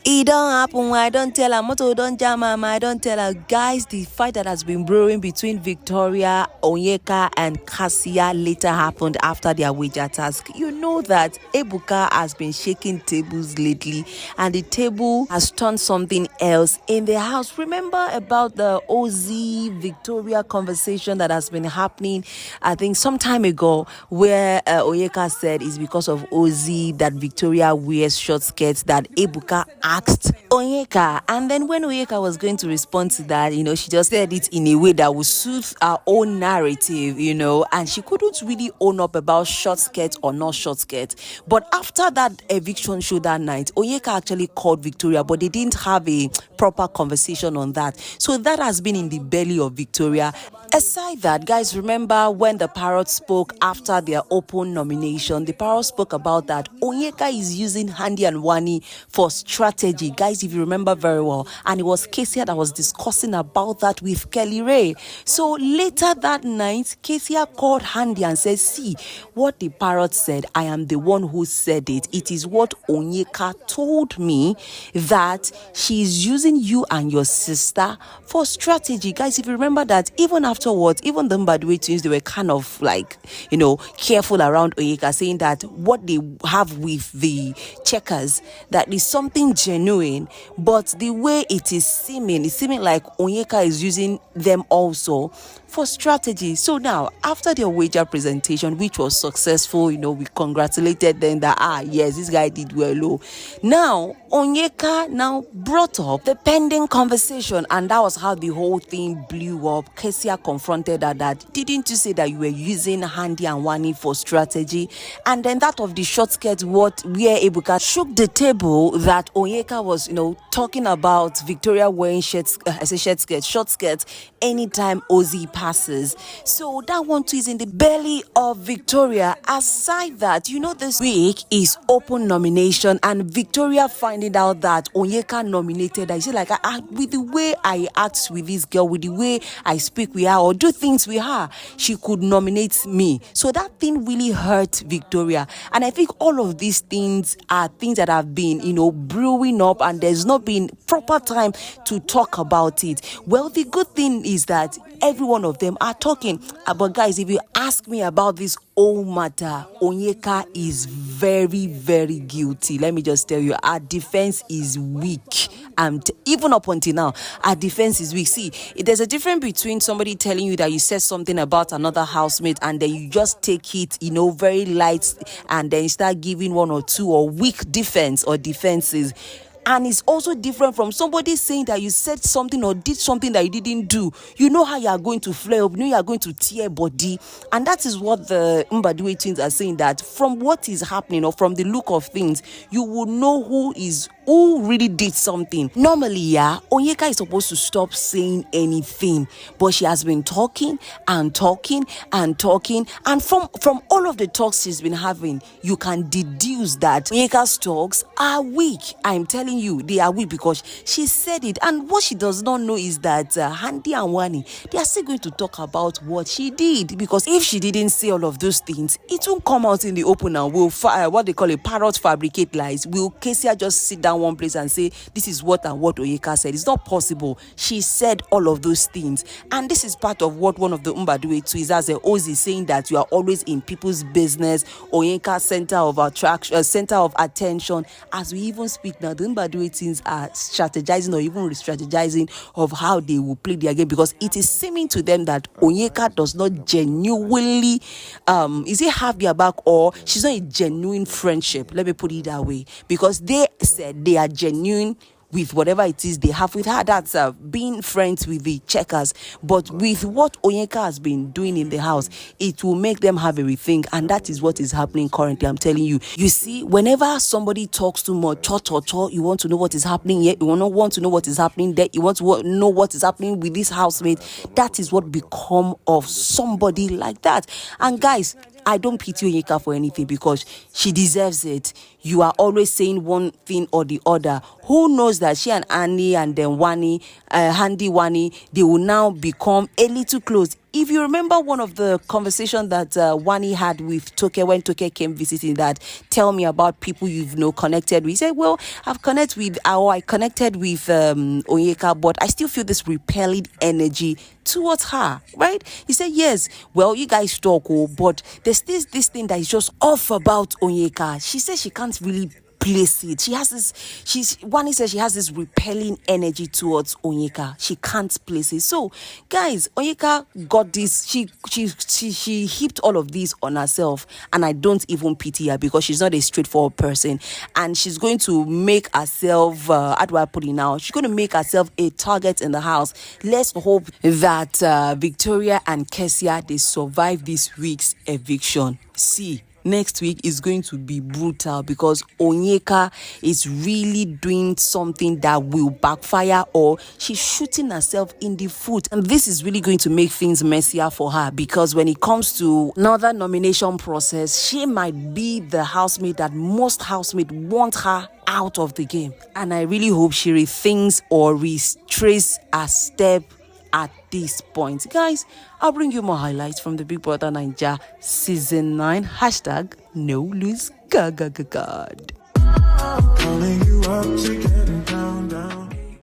It don't happen. I don't tell her. Moto don't jam her. I don't tell her. Guys, the fight that has been brewing between Victoria, Onyeka, and Kassia later happened after their wager task. You know that Ebuka has been shaking tables lately, and the table has turned something else in the house. Remember about the OZ Victoria conversation that has been happening, I think, some time ago, where Onyeka said it's because of OZ that Victoria wears short skirts that Ebuka asked Onyeka. And then when Onyeka was going to respond to that, she just said it in a way that would suit her own narrative, and she couldn't really own up about short skirt or not short skirt. But after that eviction show that night, Onyeka actually called Victoria, but they didn't have a proper conversation on that. So that has been in the belly of Victoria. Aside that, guys, remember when the Parrot spoke after their open nomination? The Parrot spoke about that Onyeka is using Handy and Wani for strategy. Guys, if you remember very well, and it was Kassia that was discussing about that with Kelly Ray. So later that night, Kassia called Handy and said, see, what the Parrot said, I am the one who said it. It is what Onyeka told me, that she is using you and your sister for strategy. Guys, if you remember that, even afterwards, even the Bbnaija twins, they were kind of like, careful around Onyeka, saying that what they have with the checkers, that is something genuine, but the way it's seeming like Onyeka is using them also for strategy. So now, after their wager presentation, which was successful, we congratulated them that, yes, this guy did well. Now, Onyeka now brought up the pending conversation, and that was how the whole thing blew up. Kassia confronted her that, didn't you say that you were using Handy and Wani for strategy? And then that of the short skirt, where Ebuka shook the table, that Onyeka was, talking about Victoria wearing short skirts anytime Ozzy passes. So that one too is in the belly of Victoria. Aside that, this week is open nomination, and Victoria finding out that Onyeka nominated her. She like, with the way I act with this girl, with the way I speak with her or do things with her, she could nominate me. So that thing really hurt Victoria. And I think all of these things are things that have been, brewing up, and there's not been proper time to talk about it. Well, the good thing is that every one of them are talking. But guys, if you ask me about this whole matter, Onyeka is very, very guilty. Let me just tell you, our defense is weak. And even up until now, our defense is weak. See, there's a difference between somebody telling you that you said something about another housemate, and then you just take it, very light, and then start giving one or two or weak defense or defenses. And it's also different from somebody saying that you said something or did something that you didn't do. You know how you are going to flare up. You know you are going to tear body. And that is what the Bbnaija twins are saying, that from what is happening or from the look of things, you will know who really did something. Normally, Onyeka is supposed to stop saying anything, but she has been talking and talking and talking. And from all of the talks she's been having, you can deduce that Onyeka's talks are weak. I'm telling you, they are weak because she said it. And what she does not know is that Handy and Wani, they are still going to talk about what she did, because if she didn't say all of those things, it won't come out in the open and will what they call a parrot fabricate lies. Will Kassia just sit down one place and say this is what Onyeka said? It's not possible. She said all of those things, and this is part of what one of the Bbnaija twins, as a Ozi, saying that you are always in people's business. Onyeka center of attraction, center of attention. As we even speak now, the Bbnaija twins are strategizing or even re-strategizing of how they will play their game, because it is seeming to them that Onyeka does not genuinely is it have their back, or she's not a genuine friendship. Let me put it that way, because they said they are genuine with whatever it is they have with her. That's being friends with the checkers. But with what Onyeka has been doing in the house, it will make them have a rethink, and that is what is happening currently. I'm telling you. You see, whenever somebody talks too much, you want to know what is happening here, you want to know what is happening there, you want to know what is happening with this housemate. That is what become of somebody like that. And guys, I don't pity Onyeka for anything because she deserves it. You are always saying one thing or the other. Who knows that she and Annie and then Handy Wani, they will now become a little close. If you remember one of the conversations that Wani had with Toke when Toke came visiting, that tell me about people you've connected with. He said, well, I connected with Onyeka, but I still feel this repelling energy towards her, right? He said, yes, well, you guys talk, but there's this thing that is just off about Onyeka. She says she can't really place it. Wani says she has this repelling energy towards Onyeka. She can't place it. So, guys, Onyeka got this. She heaped all of this on herself, and I don't even pity her because she's not a straightforward person, and she's going to make herself. How do I put it now? She's going to make herself a target in the house. Let's hope that Victoria and Kassia, they survive this week's eviction. See, next week is going to be brutal because Onyeka is really doing something that will backfire, or she's shooting herself in the foot. And this is really going to make things messier for her because when it comes to another nomination process, she might be the housemate that most housemates want her out of the game. And I really hope she rethinks or retrace her step at this point. Guys, I'll bring you more highlights from the Big Brother Bbnaija Season 9. Hashtag no lose God. Calling you up to get down.